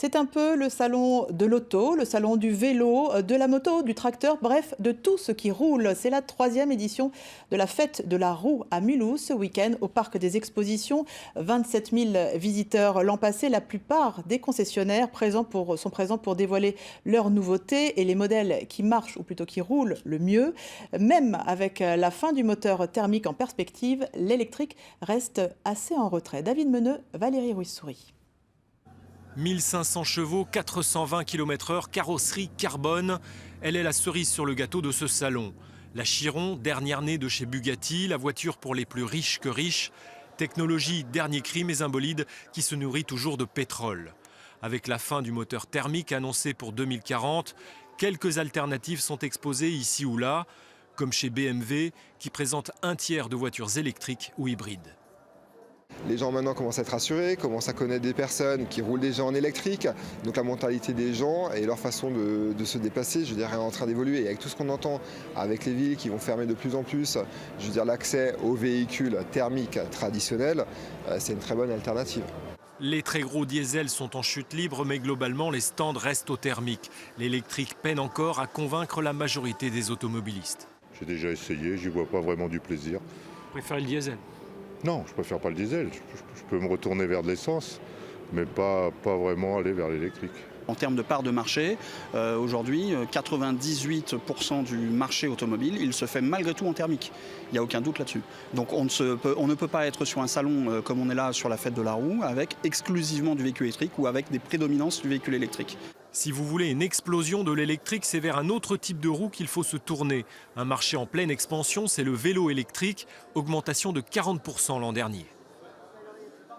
C'est un peu le salon de l'auto, le salon du vélo, de la moto, du tracteur, bref, de tout ce qui roule. C'est la 3e édition de la fête de la roue à Mulhouse ce week-end au parc des expositions. 27 000 visiteurs l'an passé. La plupart des concessionnaires sont présents pour dévoiler leurs nouveautés et les modèles qui marchent ou plutôt qui roulent le mieux. Même avec la fin du moteur thermique en perspective, l'électrique reste assez en retrait. David Meneux, Valérie Ruiz-Souris. 1500 chevaux, 420 km/h, carrosserie carbone. Elle est la cerise sur le gâteau de ce salon. La Chiron, dernière née de chez Bugatti, la voiture pour les plus riches que riches. Technologie dernier cri, mais un bolide qui se nourrit toujours de pétrole. Avec la fin du moteur thermique annoncé pour 2040, quelques alternatives sont exposées ici ou là, comme chez BMW qui présente un tiers de voitures électriques ou hybrides. Les gens maintenant commencent à être rassurés, commencent à connaître des personnes qui roulent déjà en électrique. Donc la mentalité des gens et leur façon de se déplacer, je veux dire, est en train d'évoluer. Et avec tout ce qu'on entend, avec les villes qui vont fermer de plus en plus, je veux dire, l'accès aux véhicules thermiques traditionnels, c'est une très bonne alternative. Les très gros diesels sont en chute libre, mais globalement, les stands restent au thermique. L'électrique peine encore à convaincre la majorité des automobilistes. J'ai déjà essayé, j'y vois pas vraiment du plaisir. Vous préférez le diesel ? Non, je préfère pas le diesel. Je peux me retourner vers de l'essence, mais pas vraiment aller vers l'électrique. En termes de part de marché, aujourd'hui, 98% du marché automobile, il se fait malgré tout en thermique. Il n'y a aucun doute là-dessus. Donc on ne peut pas être sur un salon comme on est là sur la fête de la roue avec exclusivement du véhicule électrique ou avec des prédominances du véhicule électrique. Si vous voulez une explosion de l'électrique, c'est vers un autre type de roue qu'il faut se tourner. Un marché en pleine expansion, c'est le vélo électrique, augmentation de 40% l'an dernier.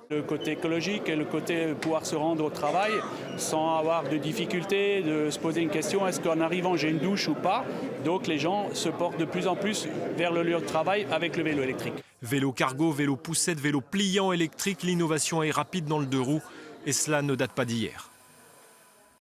Le côté écologique et le côté pouvoir se rendre au travail sans avoir de difficulté, de se poser une question, est-ce qu'en arrivant j'ai une douche ou pas? Donc les gens se portent de plus en plus vers le lieu de travail avec le vélo électrique. Vélo cargo, vélo poussette, vélo pliant électrique, l'innovation est rapide dans le deux roues et cela ne date pas d'hier.